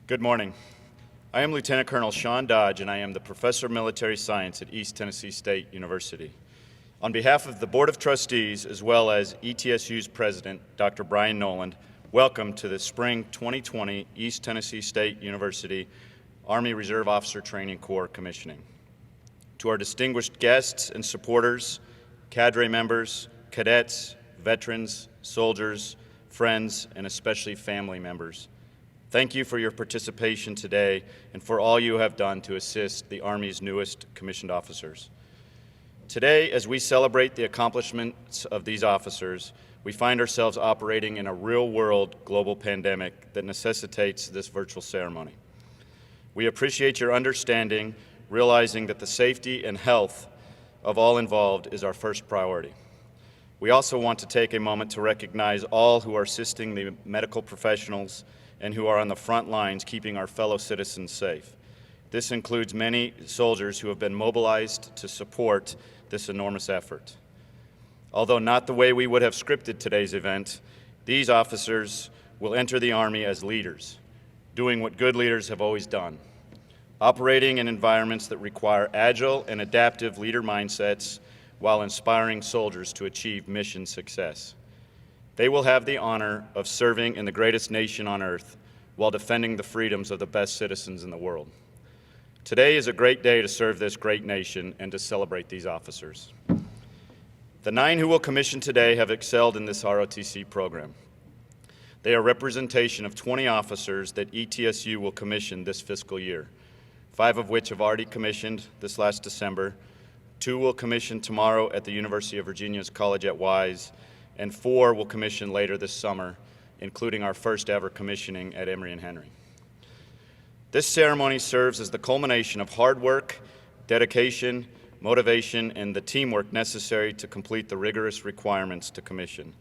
Good morning. I am Lieutenant Colonel Sean Dodge, and I am the Professor of Military Science at East Tennessee State University. On behalf of the Board of Trustees, as well as ETSU's President, Dr. Brian Noland, welcome to the Spring 2020 East Tennessee State University Army Reserve Officer Training Corps Commissioning. To our distinguished guests and supporters, cadre members, cadets, veterans, soldiers, friends, and especially family members, thank you for your participation today and for all you have done to assist the Army's newest commissioned officers. Today, as we celebrate the accomplishments of these officers, we find ourselves operating in a real-world global pandemic that necessitates this virtual ceremony. We appreciate your understanding, realizing that the safety and health of all involved is our first priority. We also want to take a moment to recognize all who are assisting the medical professionals and who are on the front lines keeping our fellow citizens safe. This includes many soldiers who have been mobilized to support this enormous effort. Although not the way we would have scripted today's event, these officers will enter the Army as leaders, doing what good leaders have always done, operating in environments that require agile and adaptive leader mindsets while inspiring soldiers to achieve mission success. They will have the honor of serving in the greatest nation on earth while defending the freedoms of the best citizens in the world. Today is a great day to serve this great nation and to celebrate these officers. The 9 who will commission today have excelled in this ROTC program. They are representation of 20 officers that ETSU will commission this fiscal year, 5 of which have already commissioned this last December, 2 will commission tomorrow at the University of Virginia's College at Wise, and 4 will commission later this summer, including our first ever commissioning at Emory and Henry. This ceremony serves as the culmination of hard work, dedication, motivation, and the teamwork necessary to complete the rigorous requirements to commission.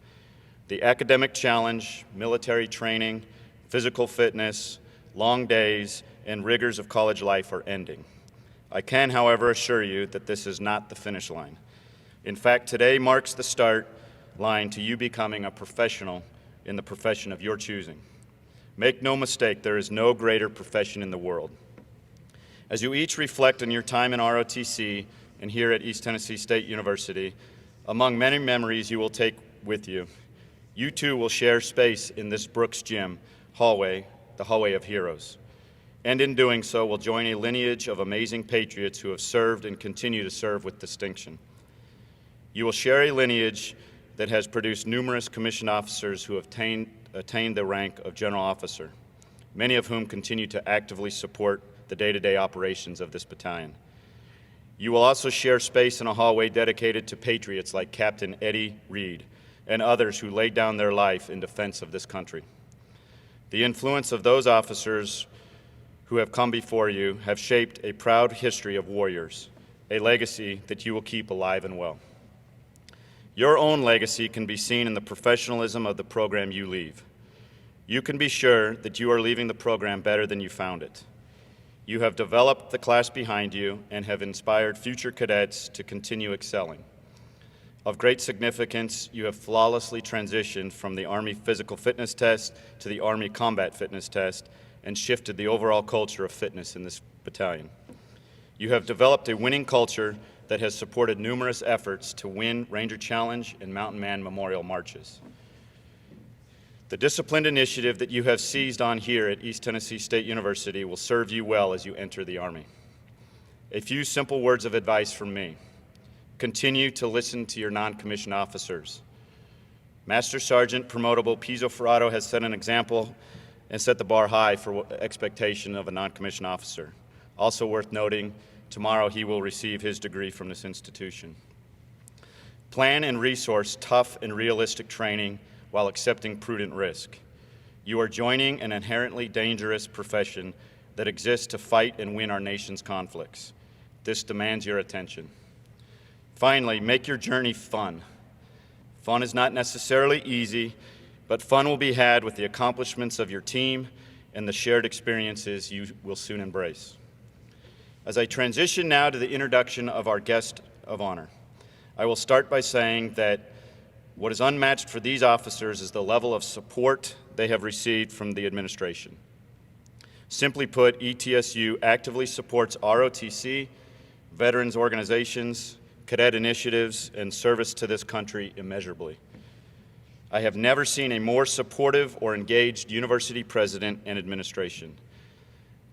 The academic challenge, military training, physical fitness, long days, and rigors of college life are ending. I can, however, assure you that this is not the finish line. In fact, today marks the start line to you becoming a professional in the profession of your choosing. Make no mistake, there is no greater profession in the world. As you each reflect on your time in ROTC and here at East Tennessee State University, among many memories you will take with you, you too will share space in this Brooks Gym hallway, the Hallway of Heroes. And in doing so, will join a lineage of amazing patriots who have served and continue to serve with distinction. You will share a lineage that has produced numerous commissioned officers who have attained the rank of general officer, many of whom continue to actively support the day-to-day operations of this battalion. You will also share space in a hallway dedicated to patriots like Captain Eddie Reed and others who laid down their life in defense of this country. The influence of those officers who have come before you have shaped a proud history of warriors, a legacy that you will keep alive and well. Your own legacy can be seen in the professionalism of the program you leave. You can be sure that you are leaving the program better than you found it. You have developed the class behind you and have inspired future cadets to continue excelling. Of great significance, you have flawlessly transitioned from the Army Physical Fitness Test to the Army Combat Fitness Test and shifted the overall culture of fitness in this battalion. You have developed a winning culture that has supported numerous efforts to win Ranger Challenge and Mountain Man Memorial Marches. The disciplined initiative that you have seized on here at East Tennessee State University will serve you well as you enter the Army. A few simple words of advice from me. Continue to listen to your non-commissioned officers. Master Sergeant Promotable Pizzo Ferrato has set an example and set the bar high for expectation of a non-commissioned officer. Also worth noting, tomorrow he will receive his degree from this institution. Plan and resource tough and realistic training while accepting prudent risk. You are joining an inherently dangerous profession that exists to fight and win our nation's conflicts. This demands your attention. Finally, make your journey fun. Fun is not necessarily easy, but fun will be had with the accomplishments of your team and the shared experiences you will soon embrace. As I transition now to the introduction of our guest of honor, I will start by saying that what is unmatched for these officers is the level of support they have received from the administration. Simply put, ETSU actively supports ROTC, veterans organizations, cadet initiatives, and service to this country immeasurably. I have never seen a more supportive or engaged university president and administration.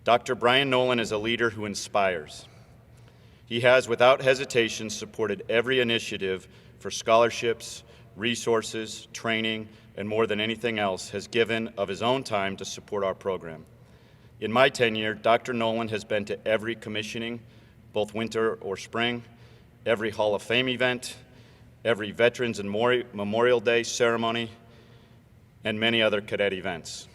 Dr. Brian Nolan is a leader who inspires. He has, without hesitation, supported every initiative for scholarships, resources, training, and more than anything else, has given of his own time to support our program. In my tenure, Dr. Nolan has been to every commissioning, both winter or spring, every Hall of Fame event, every Veterans and Memorial Day ceremony, and many other cadet events.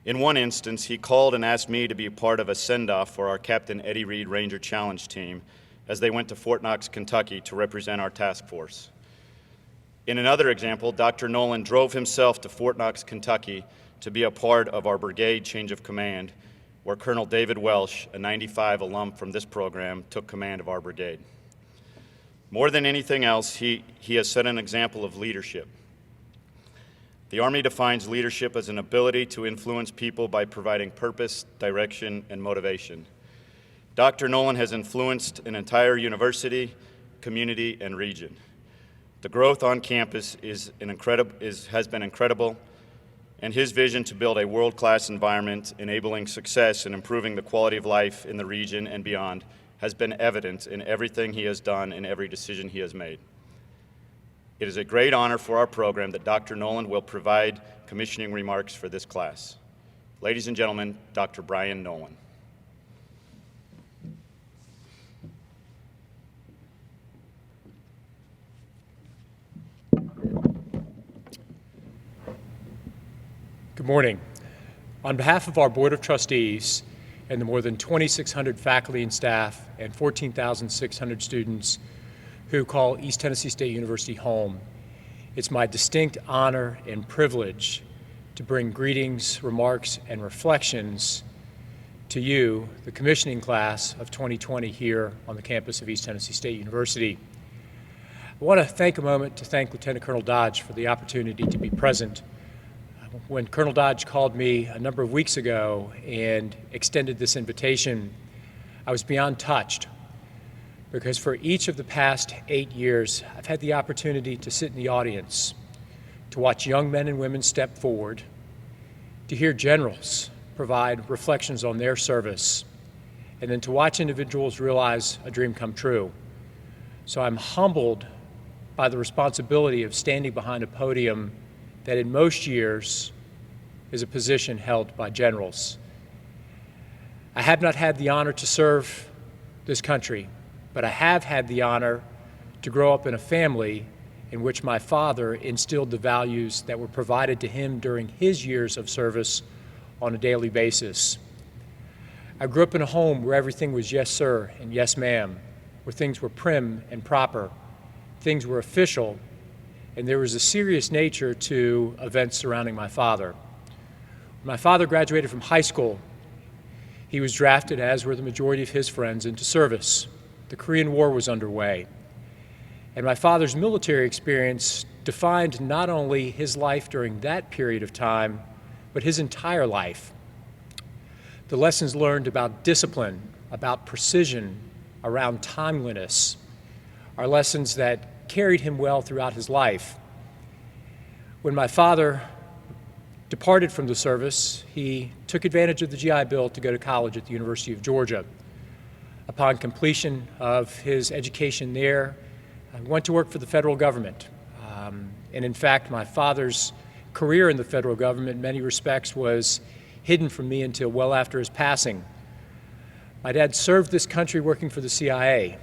In one instance, he called and asked me to be a part of a send-off for our Captain Eddie Reed Ranger Challenge team as they went to Fort Knox, Kentucky to represent our task force. In another example, Dr. Nolan drove himself to Fort Knox, Kentucky to be a part of our brigade change of command, where Colonel David Welsh, a 95 alum from this program, took command of our brigade. More than anything else, he has set an example of leadership. The Army defines leadership as an ability to influence people by providing purpose, direction, and motivation. Dr. Nolan has influenced an entire university, community, and region. The growth on campus has been incredible, and his vision to build a world-class environment, enabling success and improving the quality of life in the region and beyond, has been evident in everything he has done and every decision he has made. It is a great honor for our program that Dr. Nolan will provide commissioning remarks for this class. Ladies and gentlemen, Dr. Brian Nolan. Good morning. On behalf of our Board of Trustees and the more than 2,600 faculty and staff and 14,600 students who call East Tennessee State University home, it's my distinct honor and privilege to bring greetings, remarks, and reflections to you, the commissioning class of 2020 here on the campus of East Tennessee State University. I want to take a moment to thank Lieutenant Colonel Dodge for the opportunity to be present. When Colonel Dodge called me a number of weeks ago and extended this invitation, I was beyond touched, because for each of the past 8 years, I've had the opportunity to sit in the audience, to watch young men and women step forward, to hear generals provide reflections on their service, and then to watch individuals realize a dream come true. So I'm humbled by the responsibility of standing behind a podium that in most years is a position held by generals. I have not had the honor to serve this country, but I have had the honor to grow up in a family in which my father instilled the values that were provided to him during his years of service on a daily basis. I grew up in a home where everything was yes sir and yes ma'am, where things were prim and proper, things were official, and there was a serious nature to events surrounding my father. When my father graduated from high school, he was drafted, as were the majority of his friends, into service. The Korean War was underway, and my father's military experience defined not only his life during that period of time, but his entire life. The lessons learned about discipline, about precision, around timeliness, are lessons that carried him well throughout his life. When my father departed from the service, he took advantage of the GI Bill to go to college at the University of Georgia. Upon completion of his education there, I went to work for the federal government. And in fact, my father's career in the federal government in many respects was hidden from me until well after his passing. My dad served this country working for the CIA.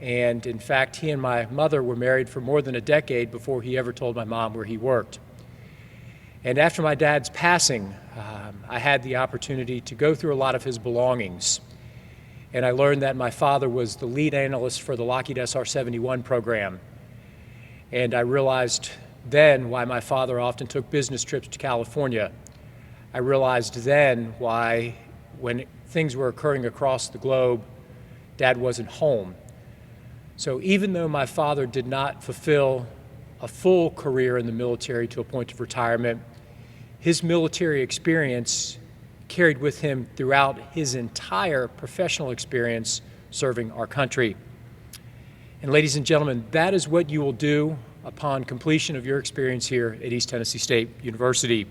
And in fact, he and my mother were married for more than a decade before he ever told my mom where he worked. And after my dad's passing, I had the opportunity to go through a lot of his belongings. And I learned that my father was the lead analyst for the Lockheed SR-71 program. And I realized then why my father often took business trips to California. I realized then why, when things were occurring across the globe, Dad wasn't home. So even though my father did not fulfill a full career in the military to a point of retirement, his military experience carried with him throughout his entire professional experience serving our country. And ladies and gentlemen, that is what you will do upon completion of your experience here at East Tennessee State University.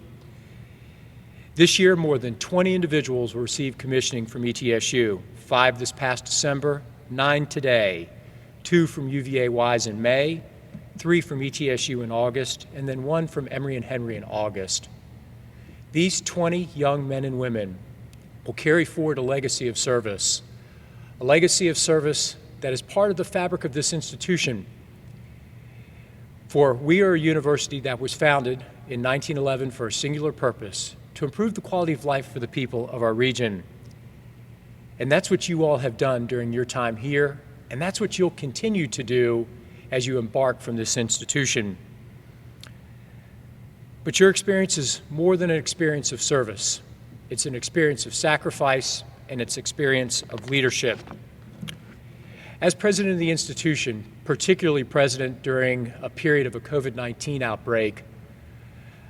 This year, more than 20 individuals will receive commissioning from ETSU, 5 this past December, 9 today, 2 from UVA-Wise in May, 3 from ETSU in August, and then 1 from Emory and Henry in August. These 20 young men and women will carry forward a legacy of service that is part of the fabric of this institution. For we are a university that was founded in 1911 for a singular purpose, to improve the quality of life for the people of our region. And that's what you all have done during your time here, and that's what you'll continue to do as you embark from this institution. But your experience is more than an experience of service. It's an experience of sacrifice, and it's an experience of leadership. As president of the institution, particularly president during a period of a COVID-19 outbreak,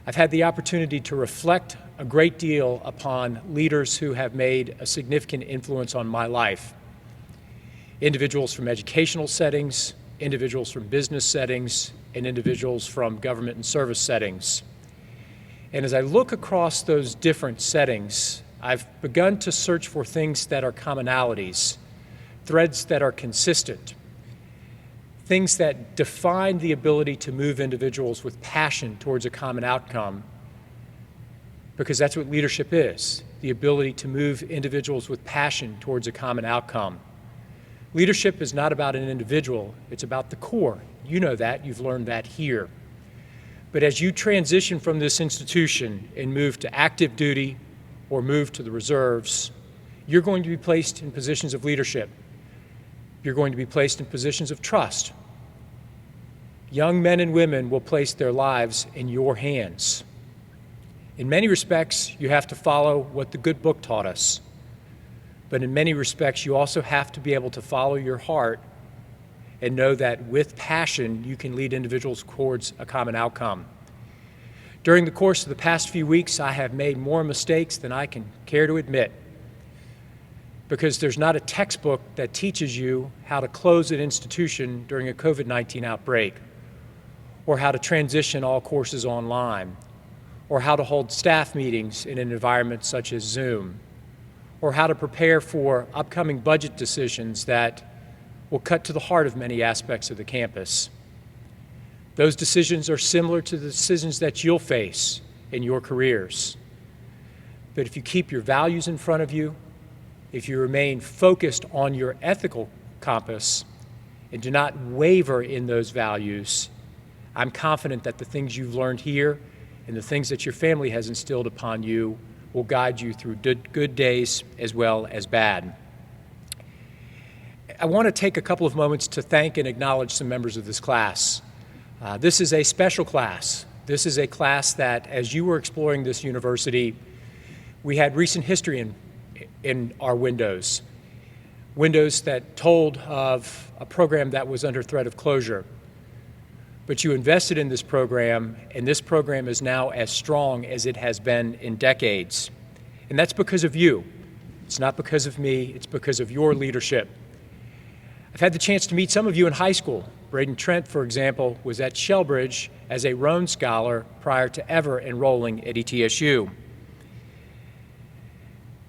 I've had the opportunity to reflect a great deal upon leaders who have made a significant influence on my life. Individuals from educational settings, individuals from business settings, and individuals from government and service settings. And as I look across those different settings, I've begun to search for things that are commonalities, threads that are consistent, things that define the ability to move individuals with passion towards a common outcome, because that's what leadership is, the ability to move individuals with passion towards a common outcome. Leadership is not about an individual, it's about the core. You know that, you've learned that here. But as you transition from this institution and move to active duty or move to the reserves, you're going to be placed in positions of leadership. You're going to be placed in positions of trust. Young men and women will place their lives in your hands. In many respects, you have to follow what the good book taught us. But in many respects, you also have to be able to follow your heart and know that with passion, you can lead individuals towards a common outcome. During the course of the past few weeks, I have made more mistakes than I can care to admit, because there's not a textbook that teaches you how to close an institution during a COVID-19 outbreak, or how to transition all courses online, or how to hold staff meetings in an environment such as Zoom, or how to prepare for upcoming budget decisions that will cut to the heart of many aspects of the campus. Those decisions are similar to the decisions that you'll face in your careers. But if you keep your values in front of you, if you remain focused on your ethical compass and do not waver in those values, I'm confident that the things you've learned here and the things that your family has instilled upon you will guide you through good days as well as bad. I want to take a couple of moments to thank and acknowledge some members of this class. This is a special class. This is a class that, as you were exploring this university, we had recent history in our windows that told of a program that was under threat of closure. But you invested in this program, and this program is now as strong as it has been in decades. And that's because of you. It's not because of me, it's because of your leadership. I've had the chance to meet some of you in high school. Braden Trent, for example, was at Shellbridge as a Roan Scholar prior to ever enrolling at ETSU.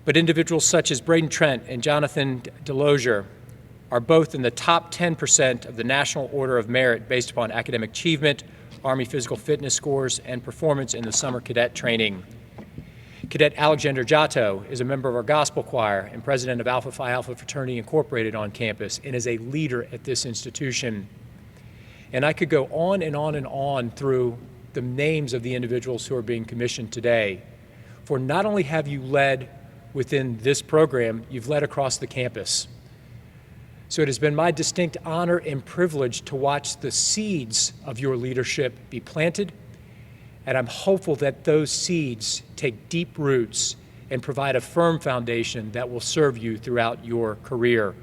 But individuals such as Braden Trent and Jonathan Delosier are both in the top 10% of the National Order of Merit based upon academic achievement, Army physical fitness scores, and performance in the summer cadet training. Cadet Alexander Giotto is a member of our gospel choir and president of Alpha Phi Alpha Fraternity Incorporated on campus and is a leader at this institution. And I could go on and on and on through the names of the individuals who are being commissioned today. For not only have you led within this program, you've led across the campus. So it has been my distinct honor and privilege to watch the seeds of your leadership be planted, and I'm hopeful that those seeds take deep roots and provide a firm foundation that will serve you throughout your career.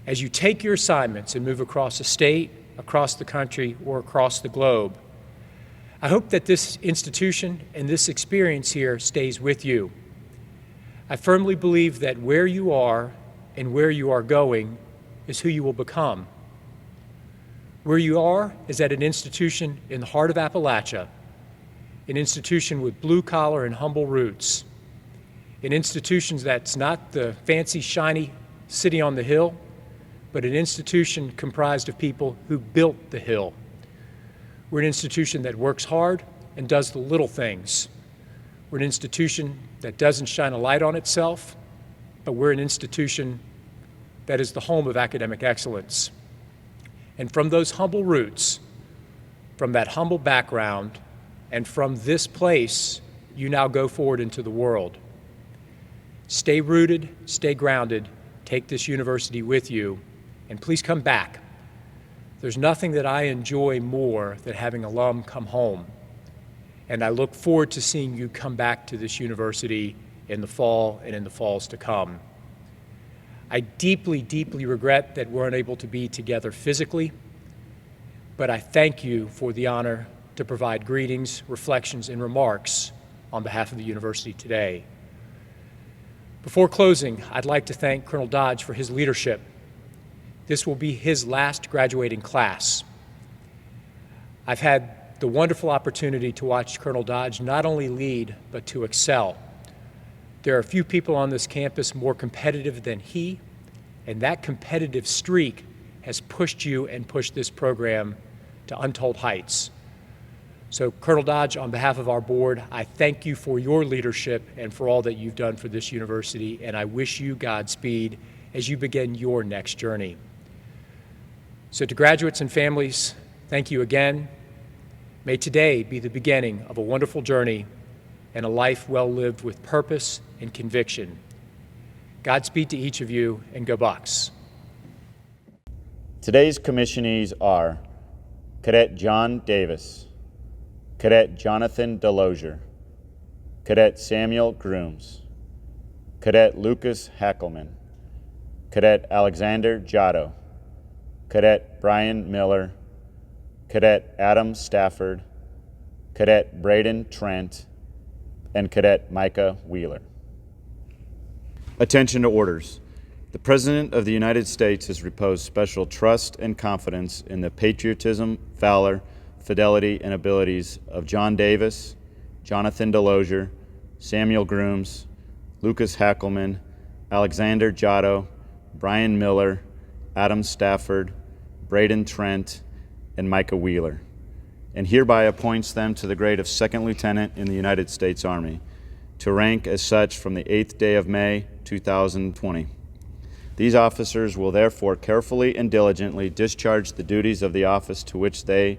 As you take your assignments and move across the state, across the country, or across the globe, I hope that this institution and this experience here stays with you. I firmly believe that where you are and where you are going is who you will become. Where you are is at an institution in the heart of Appalachia, an institution with blue-collar and humble roots, an institution that's not the fancy, shiny city on the hill, but an institution comprised of people who built the hill. We're an institution that works hard and does the little things. We're an institution that doesn't shine a light on itself, but we're an institution that is the home of academic excellence. And from those humble roots, from that humble background, and from this place, you now go forward into the world. Stay rooted, stay grounded, take this university with you, and please come back. There's nothing that I enjoy more than having alum come home. And I look forward to seeing you come back to this university in the fall and in the falls to come. I deeply, deeply regret that we're unable to be together physically, but I thank you for the honor to provide greetings, reflections, and remarks on behalf of the university today. Before closing, I'd like to thank Colonel Dodge for his leadership. This will be his last graduating class. I've had the wonderful opportunity to watch Colonel Dodge not only lead, but to excel. There are few people on this campus more competitive than he, and that competitive streak has pushed you and pushed this program to untold heights. So, Colonel Dodge, on behalf of our board, I thank you for your leadership and for all that you've done for this university, and I wish you Godspeed as you begin your next journey. So, to graduates and families, thank you again. May today be the beginning of a wonderful journey and a life well lived with purpose and conviction. Godspeed to each of you, and go Bucs. Today's commissionees are Cadet John Davis, Cadet Jonathan Delosier, Cadet Samuel Grooms, Cadet Lucas Hackelman, Cadet Alexander Giotto, Cadet Brian Miller, Cadet Adam Stafford, Cadet Braden Trent, and Cadet Micah Wheeler. Attention to orders. The President of the United States has reposed special trust and confidence in the patriotism, valor, fidelity, and abilities of John Davis, Jonathan Delosier, Samuel Grooms, Lucas Hackelman, Alexander Giotto, Brian Miller, Adam Stafford, Braden Trent, and Micah Wheeler, and hereby appoints them to the grade of Second Lieutenant in the United States Army, to rank as such from the 8th day of May, 2020. These officers will therefore carefully and diligently discharge the duties of the office to which they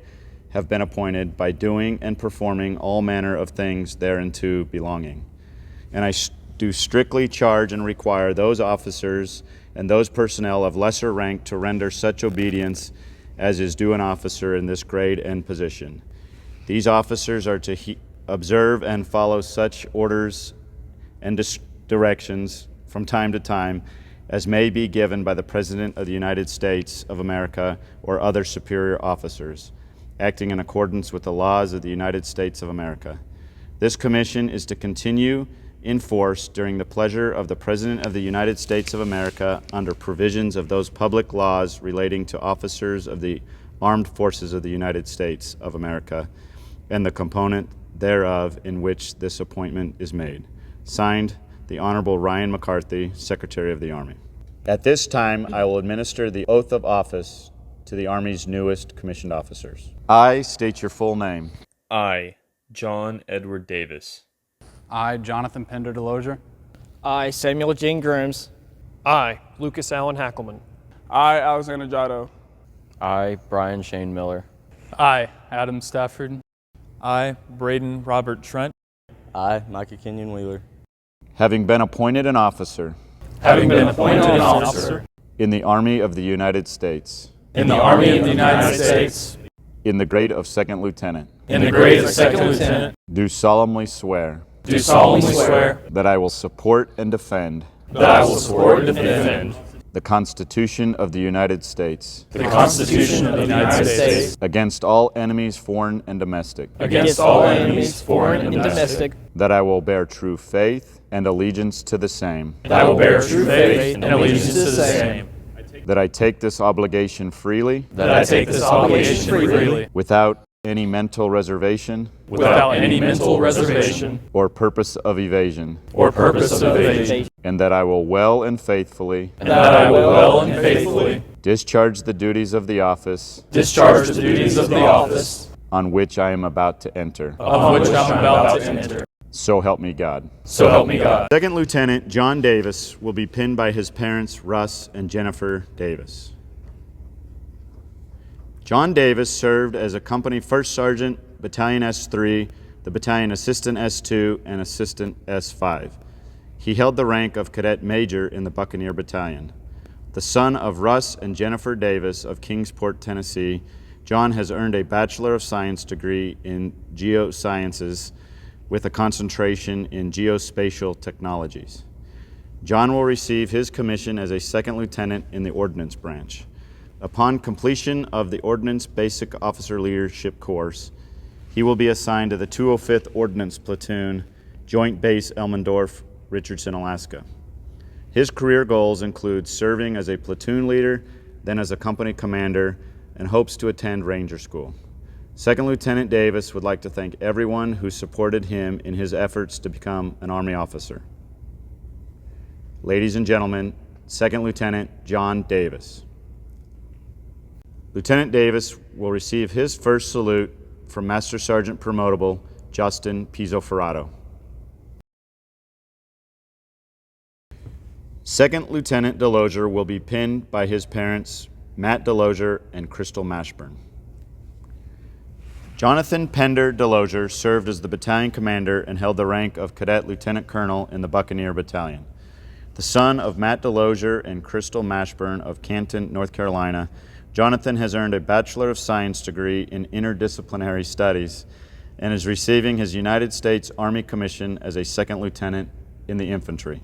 have been appointed by doing and performing all manner of things thereunto belonging. And I do strictly charge and require those officers and those personnel of lesser rank to render such obedience as is due an officer in this grade and position. These officers are to observe and follow such orders and directions from time to time as may be given by the President of the United States of America or other superior officers, acting in accordance with the laws of the United States of America. This commission is to continue in force during the pleasure of the President of the United States of America under provisions of those public laws relating to officers of the Armed Forces of the United States of America and the component thereof in which this appointment is made. Signed, the Honorable Ryan McCarthy, Secretary of the Army. At this time, I will administer the oath of office to the Army's newest commissioned officers. I state your full name. I, John Edward Davis. I, Jonathan Pender Delosier. I, Samuel Gene Grooms. I, Lucas Allen Hackelman. I, Alexander Giotto. I, Brian Shane Miller. I, Adam Stafford. I, Braden Robert Trent. I, Micah Kenyon Wheeler. Having been appointed an officer. Having been appointed an officer. In the Army of the United States. In the Army of the United States. In the grade of Second Lieutenant. In the grade of Second Lieutenant. Do solemnly swear. Do solemnly swear. That I will support and defend. That I will support and defend. the Constitution of the United States the Constitution of the United States against all enemies, foreign and domestic, against all enemies, foreign and domestic, that I will bear true faith and allegiance to the same, that I will bear true faith and allegiance to the same, that I take this obligation freely that I take this obligation freely without any mental reservation without any mental reservation or purpose of evasion, or purpose of evasion, and that I will well and faithfully and that I will well and faithfully discharge the duties of the office discharge the duties of the office on which I am about to enter. of which I am about to enter. So help me God. So help me God. Second Lieutenant John Davis will be pinned by his parents, Russ and Jennifer Davis. John Davis served as a company first sergeant, Battalion S3, the Battalion Assistant S2, and Assistant S5. He held the rank of Cadet Major in the Buccaneer Battalion. The son of Russ and Jennifer Davis of Kingsport, Tennessee, John has earned a Bachelor of Science degree in Geosciences with a concentration in Geospatial Technologies. John will receive his commission as a second lieutenant in the Ordnance Branch. Upon completion of the Ordnance Basic Officer Leadership course, he will be assigned to the 205th Ordnance Platoon, Joint Base Elmendorf, Richardson, Alaska. His career goals include serving as a platoon leader, then as a company commander, and hopes to attend Ranger School. Second Lieutenant Davis would like to thank everyone who supported him in his efforts to become an Army officer. Ladies and gentlemen, Second Lieutenant John Davis. Lieutenant Davis will receive his first salute from Master Sergeant Promotable Justin Pizzoferrato. Second Lieutenant Delosier will be pinned by his parents, Matt Delosier and Crystal Mashburn. Jonathan Pender Delosier served as the battalion commander and held the rank of Cadet Lieutenant Colonel in the Buccaneer Battalion. The son of Matt Delosier and Crystal Mashburn of Canton, North Carolina, Jonathan has earned a Bachelor of Science degree in Interdisciplinary Studies and is receiving his United States Army commission as a second lieutenant in the infantry.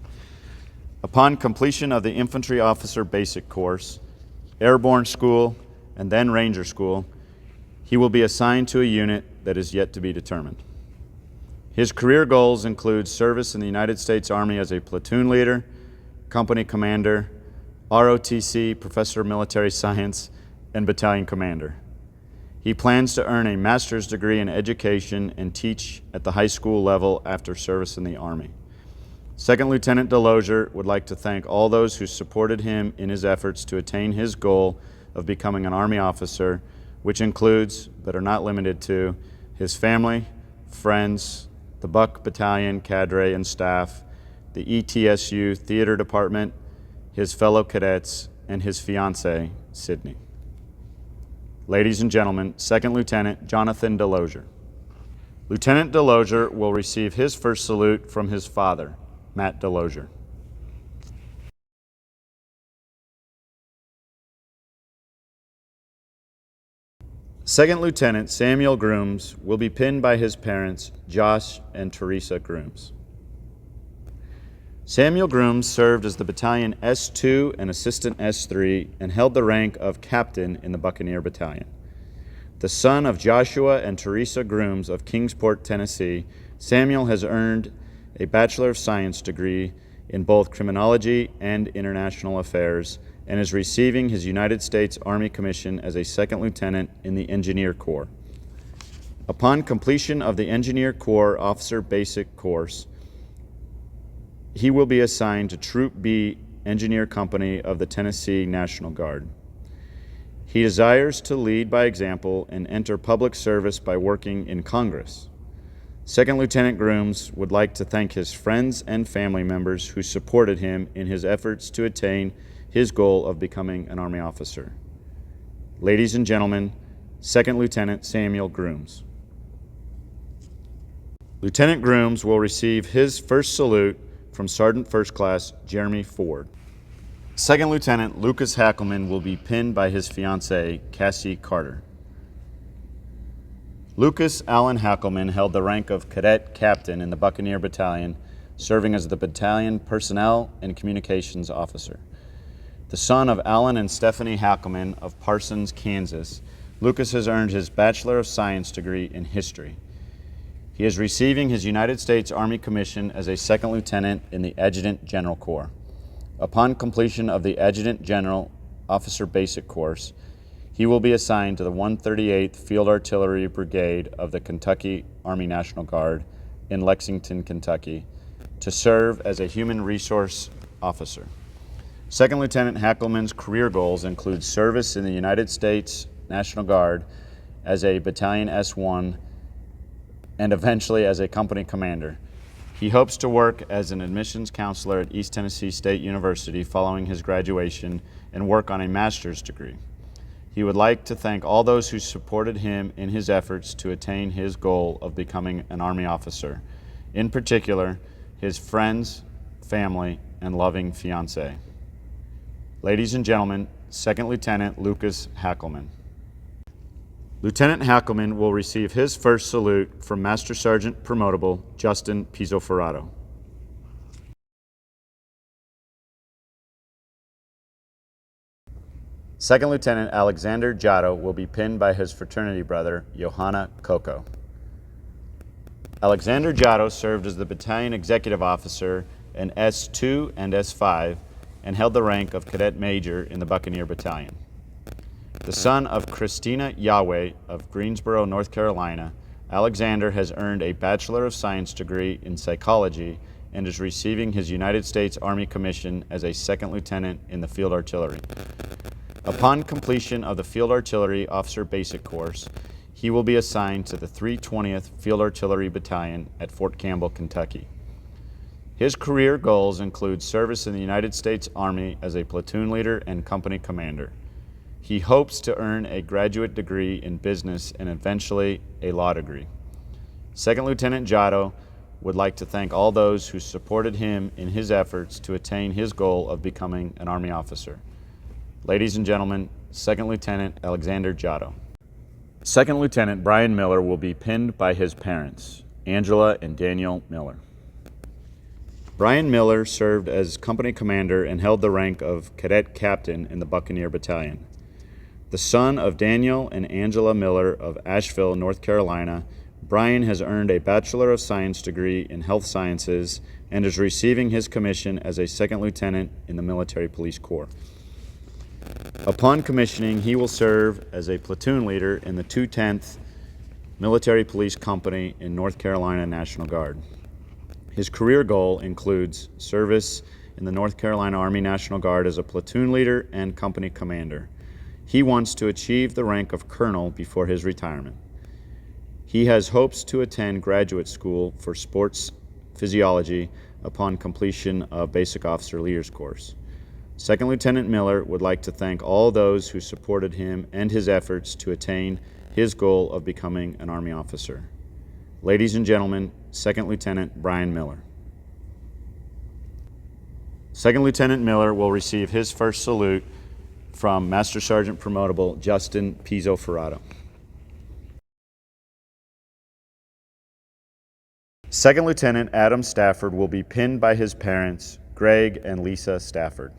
Upon completion of the Infantry Officer Basic course, Airborne School, and then Ranger School, he will be assigned to a unit that is yet to be determined. His career goals include service in the United States Army as a platoon leader, company commander, ROTC, Professor of Military Science, and battalion commander. He plans to earn a master's degree in education and teach at the high school level after service in the Army. Second Lieutenant Delosier would like to thank all those who supported him in his efforts to attain his goal of becoming an Army officer, which includes, but are not limited to, his family, friends, the Buck Battalion cadre and staff, the ETSU Theater Department, his fellow cadets, and his fiancée, Sydney. Ladies and gentlemen, Second Lieutenant Jonathan Delosier. Lieutenant Delosier will receive his first salute from his father, Matt Delosier. Second Lieutenant Samuel Grooms will be pinned by his parents, Josh and Teresa Grooms. Samuel Grooms served as the Battalion S2 and Assistant S3 and held the rank of Captain in the Buccaneer Battalion. The son of Joshua and Teresa Grooms of Kingsport, Tennessee, Samuel has earned a Bachelor of Science degree in both Criminology and International Affairs and is receiving his United States Army commission as a second lieutenant in the Engineer Corps. Upon completion of the Engineer Corps Officer Basic course, he will be assigned to Troop B Engineer Company of the Tennessee National Guard. He desires to lead by example and enter public service by working in Congress. Second Lieutenant Grooms would like to thank his friends and family members who supported him in his efforts to attain his goal of becoming an Army officer. Ladies and gentlemen, Second Lieutenant Samuel Grooms. Lieutenant Grooms will receive his first salute from Sergeant First Class Jeremy Ford. Second Lieutenant Lucas Hackelman will be pinned by his fiancée, Cassie Carter. Lucas Allen Hackelman held the rank of Cadet Captain in the Buccaneer Battalion, serving as the Battalion Personnel and Communications Officer. The The son of Alan and Stephanie Hackelman of Parsons, Kansas, Lucas has earned his Bachelor of Science degree in history. He is receiving his United States Army commission as a second lieutenant in the Adjutant General Corps. Upon completion of the Adjutant General Officer Basic Course, he will be assigned to the 138th Field Artillery Brigade of the Kentucky Army National Guard in Lexington, Kentucky, to serve as a human resource officer. Second Lieutenant Hackelman's career goals include service in the United States National Guard as a Battalion S1 and eventually as a company commander. He hopes to work as an admissions counselor at East Tennessee State University following his graduation and work on a master's degree. He would like to thank all those who supported him in his efforts to attain his goal of becoming an Army officer, in particular, his friends, family, and loving fiancée. Ladies and gentlemen, Second Lieutenant Lucas Hackelman. Lieutenant Hackelman will receive his first salute from Master Sergeant Promotable Justin Pizzoferrato. Second Lieutenant Alexander Giotto will be pinned by his fraternity brother, Johanna Coco. Alexander Giotto served as the battalion executive officer in S2 and S5 and held the rank of cadet major in the Buccaneer Battalion. The son of Christina Yahweh of Greensboro, North Carolina, Alexander has earned a Bachelor of Science degree in psychology and is receiving his United States Army commission as a second lieutenant in the Field Artillery. Upon completion of the Field Artillery Officer Basic Course, he will be assigned to the 320th Field Artillery Battalion at Fort Campbell, Kentucky. His career goals include service in the United States Army as a platoon leader and company commander. He hopes to earn a graduate degree in business and eventually a law degree. Second Lieutenant Giotto would like to thank all those who supported him in his efforts to attain his goal of becoming an Army officer. Ladies and gentlemen, Second Lieutenant Alexander Giotto. Second Lieutenant Brian Miller will be pinned by his parents, Angela and Daniel Miller. Brian Miller served as company commander and held the rank of cadet captain in the Buccaneer Battalion. The son of Daniel and Angela Miller of Asheville, North Carolina, Brian has earned a Bachelor of Science degree in Health Sciences and is receiving his commission as a second lieutenant in the Military Police Corps. Upon commissioning, he will serve as a platoon leader in the 210th Military Police Company in North Carolina National Guard. His career goal includes service in the North Carolina Army National Guard as a platoon leader and company commander. He wants to achieve the rank of colonel before his retirement. He has hopes to attend graduate school for sports physiology upon completion of Basic Officer Leaders Course. Second Lieutenant Miller would like to thank all those who supported him and his efforts to attain his goal of becoming an Army officer. Ladies and gentlemen, Second Lieutenant Brian Miller. Second Lieutenant Miller will receive his first salute from Master Sergeant Promotable Justin Pizzoferrato. Second Lieutenant Adam Stafford will be pinned by his parents, Greg and Lisa Stafford.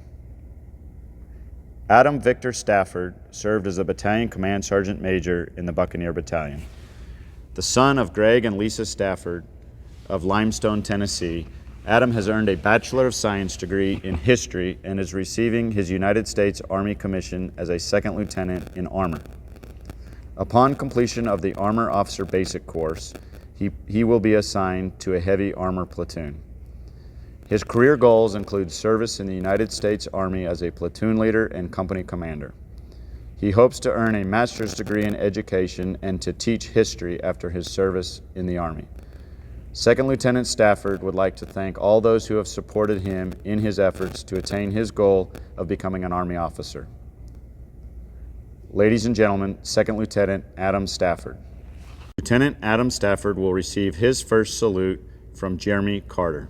Adam Victor Stafford served as a battalion command sergeant major in the Buccaneer Battalion. The son of Greg and Lisa Stafford of Limestone, Tennessee, Adam has earned a Bachelor of Science degree in history and is receiving his United States Army commission as a second lieutenant in armor. Upon completion of the Armor Officer Basic Course, he will be assigned to a heavy armor platoon. His career goals include service in the United States Army as a platoon leader and company commander. He hopes to earn a master's degree in education and to teach history after his service in the Army. Second Lieutenant Stafford would like to thank all those who have supported him in his efforts to attain his goal of becoming an Army officer. Ladies and gentlemen, Second Lieutenant Adam Stafford. Lieutenant Adam Stafford will receive his first salute from Jeremy Carter.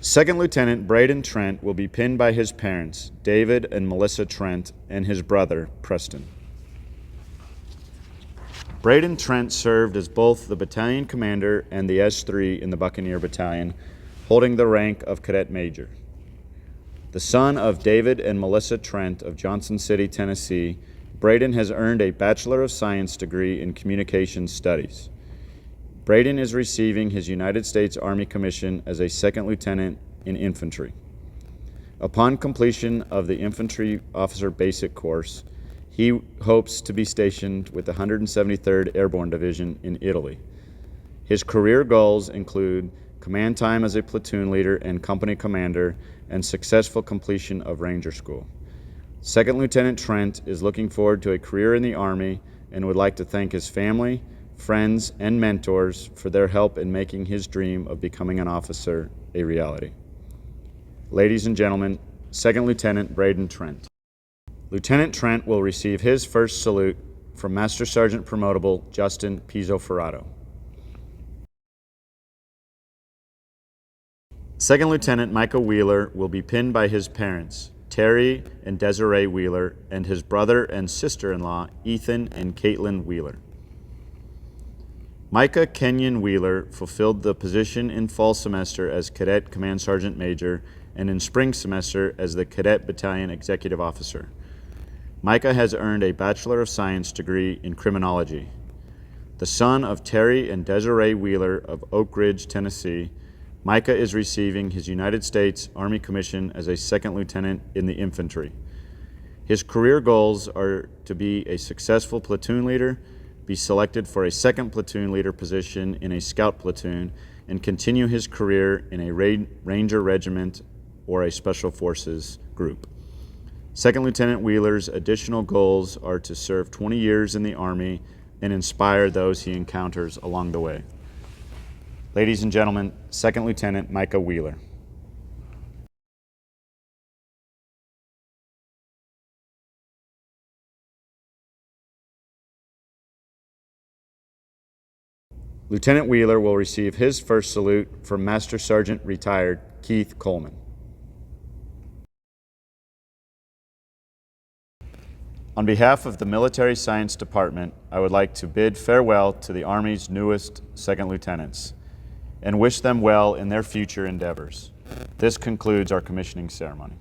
Second Lieutenant Braden Trent will be pinned by his parents, David and Melissa Trent, and his brother, Preston. Braden Trent served as both the battalion commander and the S3 in the Buccaneer Battalion, holding the rank of Cadet Major. The son of David and Melissa Trent of Johnson City, Tennessee, Braden has earned a Bachelor of Science degree in Communications Studies. Braden is receiving his United States Army commission as a second lieutenant in infantry. Upon completion of the Infantry Officer Basic course, he hopes to be stationed with the 173rd Airborne Division in Italy. His career goals include command time as a platoon leader and company commander and successful completion of Ranger School. Second Lieutenant Trent is looking forward to a career in the Army and would like to thank his family, friends, and mentors for their help in making his dream of becoming an officer a reality. Ladies and gentlemen, Second Lieutenant Braden Trent. Lieutenant Trent will receive his first salute from Master Sergeant Promotable Justin Pizzo-Ferrato. Second Lieutenant Micah Wheeler will be pinned by his parents, Terry and Desiree Wheeler, and his brother and sister-in-law, Ethan and Caitlin Wheeler. Micah Kenyon Wheeler fulfilled the position in fall semester as Cadet Command Sergeant Major and in spring semester as the Cadet Battalion Executive Officer. Micah has earned a Bachelor of Science degree in Criminology. The son of Terry and Desiree Wheeler of Oak Ridge, Tennessee, Micah is receiving his United States Army commission as a second lieutenant in the infantry. His career goals are to be a successful platoon leader, be selected for a second platoon leader position in a scout platoon, and continue his career in a Ranger regiment or a Special Forces group. Second Lieutenant Wheeler's additional goals are to serve 20 years in the Army and inspire those he encounters along the way. Ladies and gentlemen, Second Lieutenant Micah Wheeler. Lieutenant Wheeler will receive his first salute from Master Sergeant Retired Keith Coleman. On behalf of the Military Science Department, I would like to bid farewell to the Army's newest second lieutenants and wish them well in their future endeavors. This concludes our commissioning ceremony.